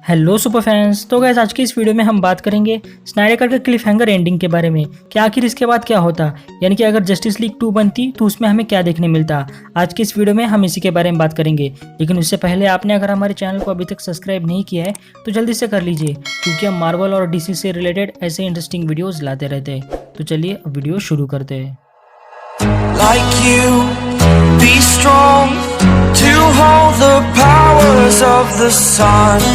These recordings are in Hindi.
Hello super fans. तो गाइस आज की इस वीडियो में हम बात करेंगे स्नाइडर कट के क्लिफ हैंगर एंडिंग के बारे में कि आखिर इसके बाद क्या होता, यानी कि अगर जस्टिस लीग 2 बनती तो उसमें हमें क्या देखने मिलता। आज की इस वीडियो में हम इसी के बारे में बात करेंगे, लेकिन उससे पहले आपने अगर हमारे चैनल को अभी तक सब्सक्राइब नहीं किया है तो जल्दी से कर लीजिए, क्योंकि हम मार्वल और डीसी से रिलेटेड ऐसे इंटरेस्टिंग वीडियोज लाते रहते हैं। तो चलिए अब वीडियो शुरू करते हैं। Like you, be strong to hold the powers of the sun.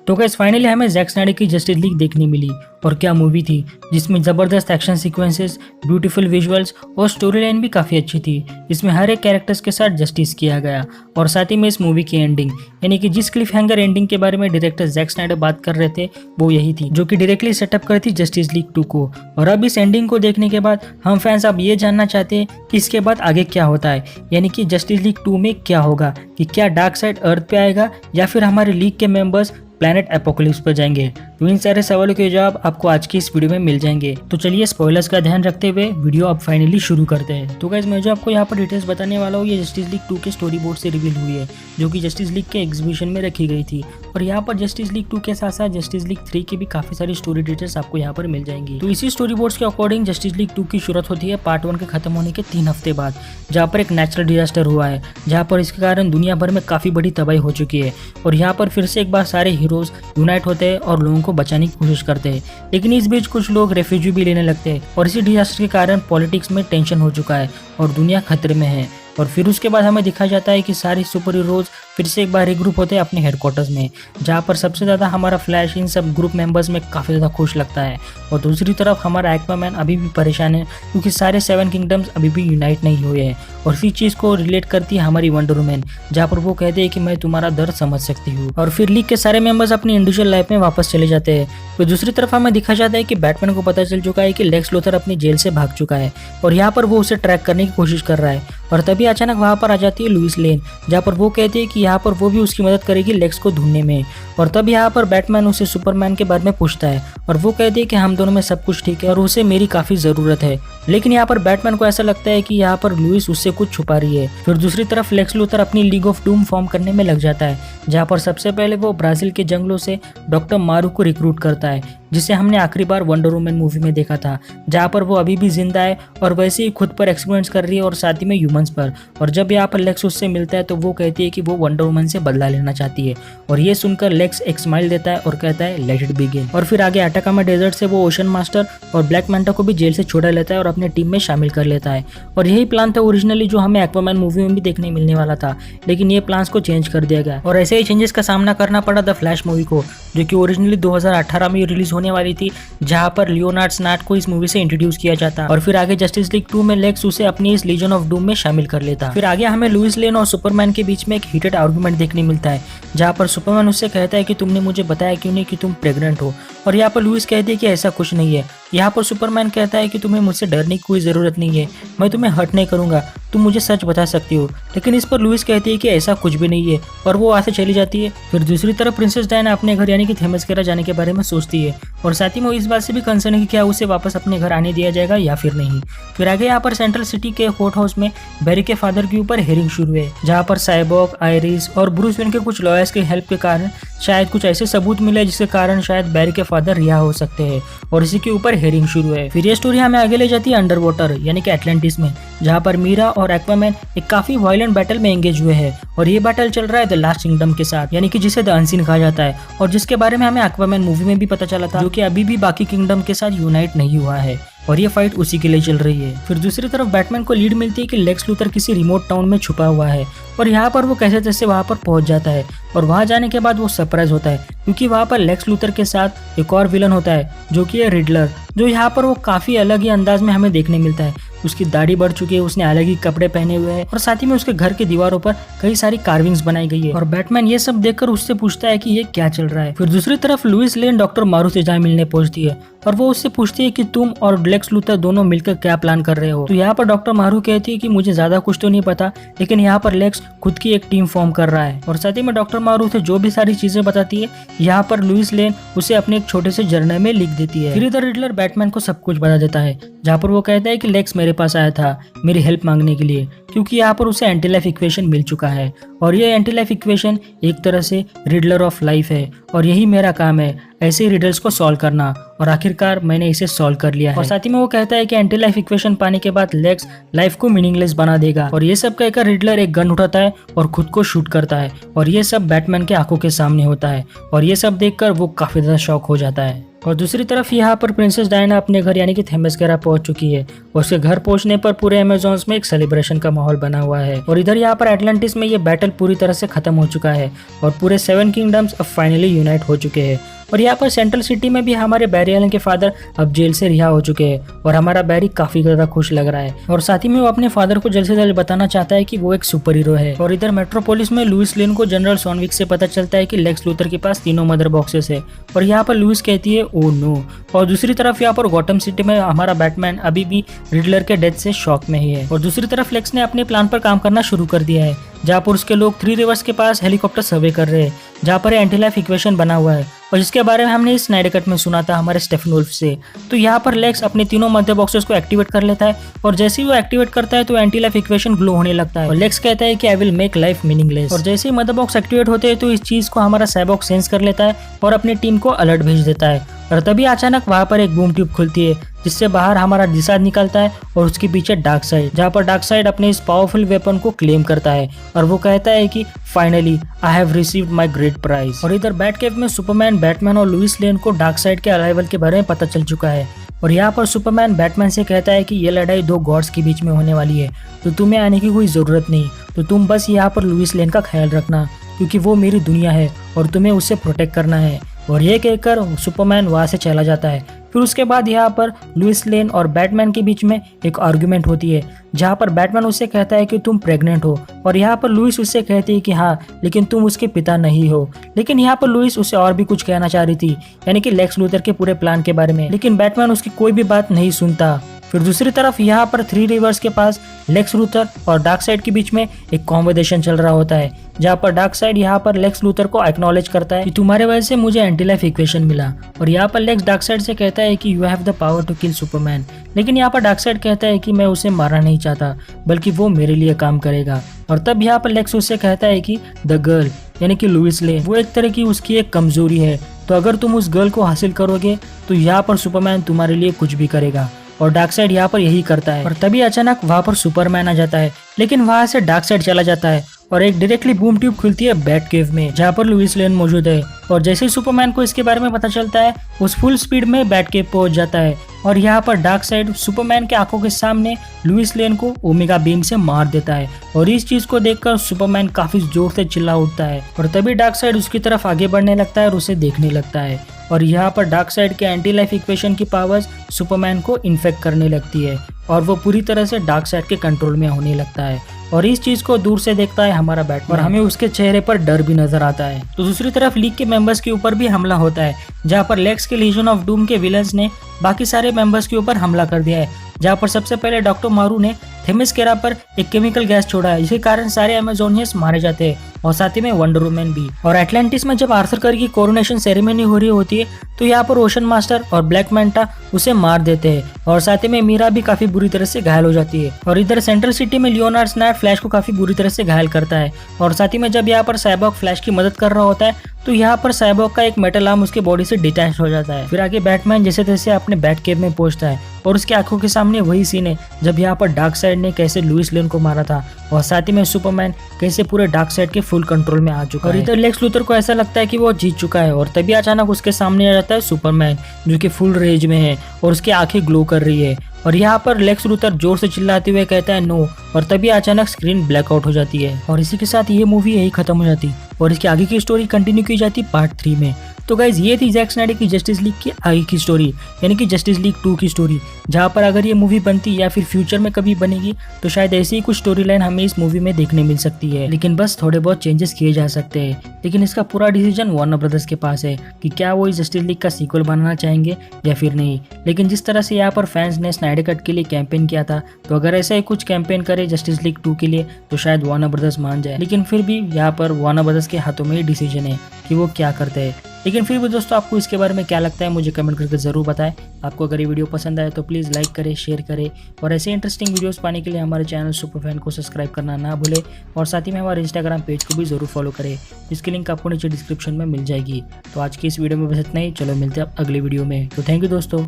तो गाइस फाइनली हमें जैक स्नाइडर की जस्टिस लीग देखने मिली, और क्या मूवी थी, जिसमें जबरदस्त एक्शन सीक्वेंसेस, ब्यूटीफुल विजुअल्स और स्टोरी लाइन भी काफी अच्छी थी। इसमें हर एक कैरेक्टर्स के साथ जस्टिस किया गया, और साथ ही में इस मूवी की एंडिंग, यानी कि जिस क्लिफ हैंगर एंडिंग के बारे में डायरेक्टर जैक स्नाइडर बात कर रहे थे वो यही थी, जो कि डायरेक्टली सेटअप करती जस्टिस लीग 2 को। और अब इस एंडिंग को देखने के बाद हम फैंस अब ये जानना चाहते हैं कि इसके बाद आगे क्या होता है, यानी कि जस्टिस लीग 2 में क्या होगा, कि क्या डार्क साइड अर्थ पे आएगा या फिर हमारे लीग के मेंबर्स प्लैनेट एपोकलिप्स पर जाएंगे। तो इन सारे सवालों के जवाब आपको आज की इस वीडियो में मिल जाएंगे। तो चलिए स्पॉयलर्स का ध्यान रखते हुए वीडियो अब फाइनली शुरू करते हैं। तो गाइस मैं जो आपको यहाँ पर डिटेल्स बताने वाला हूँ ये जस्टिस लीग 2 के स्टोरी बोर्ड से रिवील हुई है, जो कि जस्टिस लीग के एग्जीबिशन में रखी गई थी। और यहाँ पर जस्टिस लीग 2 के साथ साथ जस्टिस लीग 3 की भी काफी सारी स्टोरी डिटेल्स आपको यहाँ पर मिल जाएंगी। तो इसी स्टोरी बोर्ड्स के अकॉर्डिंग जस्टिस लीग 2 की शुरुआत होती है पार्ट 1 के खत्म होने के 3 हफ्ते बाद, जहाँ पर एक नेचुरल डिजास्टर हुआ है, जहाँ पर इसके कारण दुनिया भर में काफी बड़ी तबाही हो चुकी है। और यहाँ पर फिर से एक बार सारे हीरोज यूनाइट होते हैं और लोगों को बचाने की कोशिश करते हैं, लेकिन इस बीच कुछ लोग रेफ्यूजी भी लेने लगते हैं, और इसी डिजास्टर के कारण पॉलिटिक्स में टेंशन हो चुका है और दुनिया खतरे में है। और फिर उसके बाद हमें दिखाया जाता है कि सारे सुपर हीरोज फिर से एक बार रिग्रुप होते हैं अपने हेडक्वार्टर्स में, जहाँ पर सबसे ज़्यादा हमारा फ्लैश इन सब ग्रुप मेंबर्स में काफ़ी ज़्यादा खुश लगता है। और दूसरी तरफ हमारा एक्वामैन अभी भी परेशान है, क्योंकि सारे 7 किंगडम्स अभी भी यूनाइट नहीं हुए हैं। और इसी चीज़ को रिलेट करती है हमारी वंडर वुमन, जहाँ पर वो कहते हैं कि मैं तुम्हारा दर्द समझ सकती हूँ। और फिर लीग के सारे मेंबर्स अपनी इंडिविजुअल लाइफ में वापस चले जाते हैं। तो दूसरी तरफ हमें दिखाया जाता है कि बैटमैन को पता चल चुका है कि लेक्स लूथर अपनी जेल से भाग चुका है, और यहाँ पर वो उसे ट्रैक करने की कोशिश कर रहा है। और तभी अचानक वहाँ पर आ जाती है लुइस लेन, जहाँ पर वो कहती है कि यहाँ पर वो भी उसकी मदद करेगी लेक्स को ढूंढने में। और तब यहाँ पर बैटमैन उसे सुपरमैन के बारे में पूछता है, और वो कहती है कि हम दोनों में सब कुछ ठीक है और उसे मेरी काफी जरूरत है। लेकिन यहाँ पर बैटमैन को ऐसा लगता है कि यहाँ पर लुइस उससे कुछ छुपा रही है। फिर दूसरी तरफ लेक्स लूथर अपनी लीग ऑफ डूम फॉर्म करने में लग जाता है, जहाँ पर सबसे पहले वो ब्राजील के जंगलों से डॉक्टर मारू को रिक्रूट करता है, जिसे हमने आखिरी बार वंडर वुमन मूवी में देखा था, जहाँ पर वो अभी भी जिंदा है और वैसे ही खुद पर एक्सपेरिमेंट्स कर रही है और साथ ही में ह्यूमंस पर। और जब यहाँ पर लेक्स उससे मिलता है तो वो कहती है कि वो वंडर वुमन से बदला लेना चाहती है। और ये सुनकर लेक्स एक स्माइल देता है और कहता है लेट इट बिगिन। और फिर आगे अटाकामा डेजर्ट से वो ओशन मास्टर और ब्लैक मैंटा को भी जेल से छुड़ा लेता है और अपने टीम में शामिल कर लेता है। और यही प्लान था ओरिजिनली जो हमें एक्वामैन मूवी में भी देखने मिलने वाला था, लेकिन ये प्लान्स को चेंज कर दिया गया। और ऐसे ही चेंजेस का सामना करना पड़ा द फ्लैश मूवी को, जो कि ओरिजिनली 2018 में रिलीज होने वाली थी, जहां पर लियोनार्ड स्नाट को इस मूवी से इंट्रोड्यूस किया जाता। और फिर आगे जस्टिस लीग 2 में लेक्स उसे अपनी इस लीजन ऑफ डूम में शामिल कर लेता। फिर आगे हमें लुइस लेन और सुपरमैन के बीच में एक हीटेड आर्गुमेंट देखने मिलता है, जहां पर सुपरमैन उससे कहता है कि तुमने मुझे बताया क्यों नहीं कि तुम प्रेग्नेंट हो। और यहाँ पर लुइस कहती है कि ऐसा कुछ नहीं है। यहाँ पर सुपरमैन कहता है कि तुम्हें मुझसे डरने की कोई जरूरत नहीं है, मैं तुम्हें हर्ट नहीं करूंगा, तुम मुझे सच बता सकती हो। लेकिन इस पर लुइस कहती है कि ऐसा कुछ भी नहीं है, और वो वहाँ से चली जाती है। फिर दूसरी तरफ प्रिंसेस डायना अपने घर यानी कि थेमस्केरा जाने के बारे में सोचती है, और साथ ही में इस बात से भी कंसर्न है कि क्या उसे वापस अपने घर आने दिया जाएगा या फिर नहीं। फिर आगे यहाँ पर सेंट्रल सिटी के कोर्ट हाउस में बैरी के फादर के ऊपर हेयरिंग शुरू है, जहाँ पर साइबॉर्ग, आयरिस और ब्रूस वेन के कुछ लॉयर्स के हेल्प के कारण शायद कुछ ऐसे सबूत मिले जिसके कारण शायद बैरी के फादर रिहा हो सकते हैं, और इसी के ऊपर हेयरिंग शुरू है। फिर ये स्टोरी हमें आगे ले जाती है अंडर वाटर यानी कि एटलांटिस में, जहाँ पर मीरा और एक्वामैन एक काफी वायलेंट बैटल में एंगेज हुए हैं। और ये बैटल चल रहा है द लास्ट किंगडम के साथ, यानी कि जिसे द अनसीन कहा जाता है, और जिसके बारे में हमें एक्वामैन मूवी में भी पता चला था, जो कि अभी भी बाकी किंगडम के साथ यूनाइट नहीं हुआ है। और ये फाइट उसी के लिए चल रही है। फिर दूसरी तरफ बैटमैन को लीड मिलती है कि लेक्स लूथर किसी रिमोट टाउन में छुपा हुआ है, और यहाँ पर वो कैसे तैसे वहाँ पर पहुंच जाता है। और वहाँ जाने के बाद वो सरप्राइज होता है, क्योंकि वहाँ पर लेक्स लूथर के साथ एक और विलन होता है, जो कि है रिडलर, जो यहाँ पर वो काफी अलग ही अंदाज में हमें देखने मिलता है। उसकी दाढ़ी बढ़ चुकी है, उसने अलग ही कपड़े पहने हुए हैं, और साथ ही में उसके घर की दीवारों पर कई सारी कार्विंग्स बनाई गई है। और बैटमैन ये सब देखकर उससे पूछता है कि ये क्या चल रहा है। फिर दूसरी तरफ लुइस लेन डॉक्टर मारू से जहाँ मिलने पहुंचती है, और वो उससे पूछती है कि तुम और लेक्स लूथर दोनों मिलकर क्या प्लान कर रहे हो। तो यहाँ पर डॉक्टर मारू कहती है कि मुझे ज्यादा कुछ तो नहीं पता, लेकिन यहाँ पर लेक्स खुद की एक टीम फॉर्म कर रहा है। और साथ ही में डॉक्टर मारू उसे जो भी सारी चीजें बताती है, यहाँ पर लुइस लेन उसे अपने एक छोटे से जर्नल में लिख देती है। फिर इधर रिडलर बैटमैन को सब कुछ बता देता है, जहाँ पर वो कहता है कि लेक्स मेरे मेरे पास आया था मेरी हेल्प मांगने के लिए, क्योंकि यहाँ पर उसे एंटी लाइफ इक्वेशन मिल चुका है और ये एंटी लाइफ इक्वेशन एक तरह से रिडलर ऑफ लाइफ है और यही मेरा काम है, ऐसे ही रिडल्स को सॉल्व करना। और आखिरकार मैंने इसे सॉल्व कर लिया है। और साथ ही में वो कहता है कि एंटी लाइफ इक्वेशन पाने के बाद लेक्स लाइफ को मीनिंगलेस बना देगा। और ये सब कहकर रिडलर एक गन उठाता है और खुद को शूट करता है और ये सब बैटमैन के आंखों के सामने होता है और ये सब देखकर वो काफी ज्यादा शॉक हो जाता है। और दूसरी तरफ यहाँ पर प्रिंसेस डायना अपने घर यानी कि थेमेस्केरा पहुंच चुकी है और उसके घर पहुंचने पर पूरे अमेज़न्स में एक सेलिब्रेशन का माहौल बना हुआ है। और इधर यहाँ पर एटलांटिस में ये बैटल पूरी तरह से खत्म हो चुका है और पूरे 7 किंगडम्स अब फाइनली यूनाइट हो चुके हैं। और यहाँ पर सेंट्रल सिटी में भी हमारे बैरी एलन के फादर अब जेल से रिहा हो चुके हैं और हमारा बैरी काफी ज्यादा खुश लग रहा है और साथ ही में वो अपने फादर को जल्द से जल्द बताना चाहता है कि वो एक सुपर हीरो है। और इधर मेट्रोपोलिस में लुइस लेन को जनरल सॉनविक से पता चलता है कि लेक्स लूथर के पास 3 मदर बॉक्सेस है और यहाँ पर लुइस कहती है ओ नो। और दूसरी तरफ यहाँ पर गॉथम सिटी में हमारा बैटमैन अभी भी रिडलर के डेथ से शॉक में ही है। और दूसरी तरफ लेक्स ने अपने प्लान पर काम करना शुरू कर दिया है, जहाँ पर उसके लोग 3 रिवर्स के पास हेलीकॉप्टर सर्वे कर रहे हैं, जहाँ पर एंटी लाइफ इक्वेशन बना हुआ है और जिसके बारे में हमने इस स्नाइडर कट में सुना था हमारे स्टेफन वुल्फ से। तो यहाँ पर लेक्स अपने 3 मदर बॉक्सेस को एक्टिवेट कर लेता है और जैसे ही वो एक्टिवेट करता है तो एंटी लाइफ इक्वेशन ग्लो होने लगता है और लेक्स कहता है कि I will make life meaningless. और जैसे ही मदर बॉक्स एक्टिवेट होते हैं तो इस चीज को हमारा साइबॉर्ग सेंस कर लेता है और अपनी टीम को अलर्ट भेज देता है। और तभी अचानक वहाँ पर एक बूम ट्यूब खुलती है जिससे बाहर हमारा डिसाइड निकलता है और उसके पीछे डार्क साइड, जहाँ पर डार्क साइड अपने इस पावरफुल वेपन को क्लेम करता है और वो कहता है कि finally I have received my great prize. और इधर बैटकेव में सुपरमैन, बैटमैन और लुइस लेन को डार्क साइड के अराइवल के बारे में पता चल चुका है और यहाँ पर सुपरमैन बैटमैन से कहता है कि ये लड़ाई 2 गॉड्स के बीच में होने वाली है, तो तुम्हें आने की कोई जरूरत नहीं, तो तुम बस यहाँ पर लुइस लेन का ख्याल रखना क्योंकि वो मेरी दुनिया है और तुम्हें उससे प्रोटेक्ट करना है। और ये कहकर सुपरमैन वहाँ से चला जाता है। फिर उसके बाद यहाँ पर लुइस लेन और बैटमैन के बीच में एक आर्गुमेंट होती है, जहाँ पर बैटमैन उससे कहता है कि तुम प्रेग्नेंट हो और यहाँ पर लुइस उससे कहती है कि हाँ लेकिन तुम उसके पिता नहीं हो। लेकिन यहाँ पर लुइस उससे और भी कुछ कहना चाह रही थी, यानी कि लेक्स लूथर के पूरे प्लान के बारे में, लेकिन बैटमैन उसकी कोई भी बात नहीं सुनता। फिर दूसरी तरफ यहाँ पर 3 रिवर्स के पास लेक्स लूथर और डार्क साइड के बीच में एक कॉन्वर्सेशन चल रहा होता है, जहाँ पर डार्क साइड यहाँ पर लेक्स लूथर को एक्नॉलेज करता है कि तुम्हारे वजह से मुझे एंटी लाइफ इक्वेशन मिला। और यहाँ पर लेक्स डार्क साइड से कहता है कि you have the power to kill Superman. लेकिन यहाँ पर डार्क साइड कहता है कि मैं उसे मारना नहीं चाहता बल्कि वो मेरे लिए काम करेगा। और तब यहाँ पर लेक्स उससे कहता है कि द गर्ल यानी कि लुइस लेन वो एक तरह की उसकी एक कमजोरी है, तो अगर तुम उस गर्ल को हासिल करोगे तो यहाँ पर सुपरमैन तुम्हारे लिए कुछ भी करेगा। और डार्क साइड यहाँ पर यही करता है। और तभी अचानक वहाँ पर सुपरमैन आ जाता है, लेकिन वहाँ से डार्क साइड चला जाता है और एक डायरेक्टली बूम ट्यूब खुलती है बैट केव में, जहाँ पर लुइस लेन मौजूद है। और जैसे ही सुपरमैन को इसके बारे में पता चलता है उस फुल स्पीड में बैट केव पहुंच जाता है और यहाँ पर डार्क साइड सुपरमैन के आंखों के सामने लुइस लेन को ओमेगा बीम से मार देता है। और इस चीज को देखकर सुपरमैन काफी जोर से चिल्ला उठता है और तभी डार्क साइड उसकी तरफ आगे बढ़ने लगता है और उसे देखने लगता है। और यहाँ पर डार्क साइड के एंटी लाइफ इक्वेशन की पावर्स सुपरमैन को इन्फेक्ट करने लगती है और वो पूरी तरह से डार्क साइड के कंट्रोल में होने लगता है। और इस चीज को दूर से देखता है हमारा बैटमैन और हमें उसके चेहरे पर डर भी नजर आता है। तो दूसरी तरफ लीग के मेंबर्स के ऊपर भी हमला होता है, जहाँ पर लेक्स के लीजन ऑफ डूम के विलन्स ने बाकी सारे मेंबर्स के ऊपर हमला कर दिया है, जहाँ पर सबसे पहले डॉक्टर मारू ने थेमेस्केरा पर एक केमिकल गैस छोड़ा है, जिसके कारण सारे अमेज़ोनियंस मारे जाते हैं और साथ ही में वंडर वुमन भी। और एटलांटिस में जब आर्थर कर की कोरोनेशन सेरेमनी हो रही होती है तो यहाँ पर ओशन मास्टर और ब्लैक मैंटा उसे मार देते हैं और साथ ही में मीरा भी काफी बुरी तरह से घायल हो जाती है। और इधर सेंट्रल सिटी में लियोनार्ड स्नैप फ्लैश को काफी बुरी तरह से घायल करता है और साथ ही में जब यहाँ पर साइबॉर्ग फ्लैश की मदद कर रहा होता है तो यहाँ पर साइबॉर्ग का एक मेटल आर्म उसके बॉडी से डिटैच हो जाता है। फिर आगे बैटमैन जैसे तैसे अपने बैट केव में पहुंचता है और उसकी आंखों के सामने वही सीन है जब यहाँ पर डार्क साइड ने कैसे लुइस लेन को मारा था और साथ ही में सुपरमैन कैसे पूरे डार्क साइड के फुल कंट्रोल में आ चुका है। और इधर लेक्स लूथर को ऐसा लगता है कि वो जीत चुका है और तभी अचानक उसके सामने आ जाता है सुपरमैन, जो कि फुल रेज में है और उसकी आंखें ग्लो कर रही है। और यहाँ पर लेक्स लूथर जोर से चिल्लाते हुए कहता है नो, और तभी अचानक स्क्रीन ब्लैकआउट हो जाती है। और इसी के साथ ये मूवी यही खत्म हो जाती और इसकी आगे की स्टोरी कंटिन्यू की जाती पार्ट 3 में। तो गाइज ये थी जैक स्नाइडर की जस्टिस लीग की आगे की स्टोरी, यानी कि जस्टिस लीग 2 की स्टोरी, जहाँ पर अगर ये मूवी बनती या फिर फ्यूचर में कभी बनेगी तो शायद ऐसी ही कुछ स्टोरी लाइन हमें इस मूवी में देखने मिल सकती है। लेकिन बस थोड़े बहुत चेंजेस किए जा सकते हैं, लेकिन इसका पूरा डिसीजन वार्नर ब्रदर्स के पास है कि क्या वो इस जस्टिस लीग का सीक्वल बनाना चाहेंगे या फिर नहीं। लेकिन जिस तरह से यहाँ पर फैंस ने स्नाइडर कट के लिए कैंपेन किया था, तो अगर ऐसा ही कुछ कैंपेन करे जस्टिस लीग 2 के लिए तो शायद वार्नर ब्रदर्स मान जाए। लेकिन फिर भी यहाँ पर वार्नर ब्रदर्स के हाथों में ही डिसीजन है कि वो क्या करते हैं। लेकिन फिर भी दोस्तों आपको इसके बारे में क्या लगता है मुझे कमेंट करके ज़रूर बताएं। आपको अगर ये वीडियो पसंद आए तो प्लीज़ लाइक करें, शेयर करें और ऐसे इंटरेस्टिंग वीडियोस पाने के लिए हमारे चैनल सुपर फैन को सब्सक्राइब करना ना भूलें और साथ ही में हमारे इंस्टाग्राम पेज को भी ज़रूर फॉलो करें, जिसकी लिंक आपको नीचे डिस्क्रिप्शन में मिल जाएगी। तो आज की इस वीडियो में बस इतना ही, चलो मिलते हैं अब अगले वीडियो में। तो थैंक यू दोस्तों।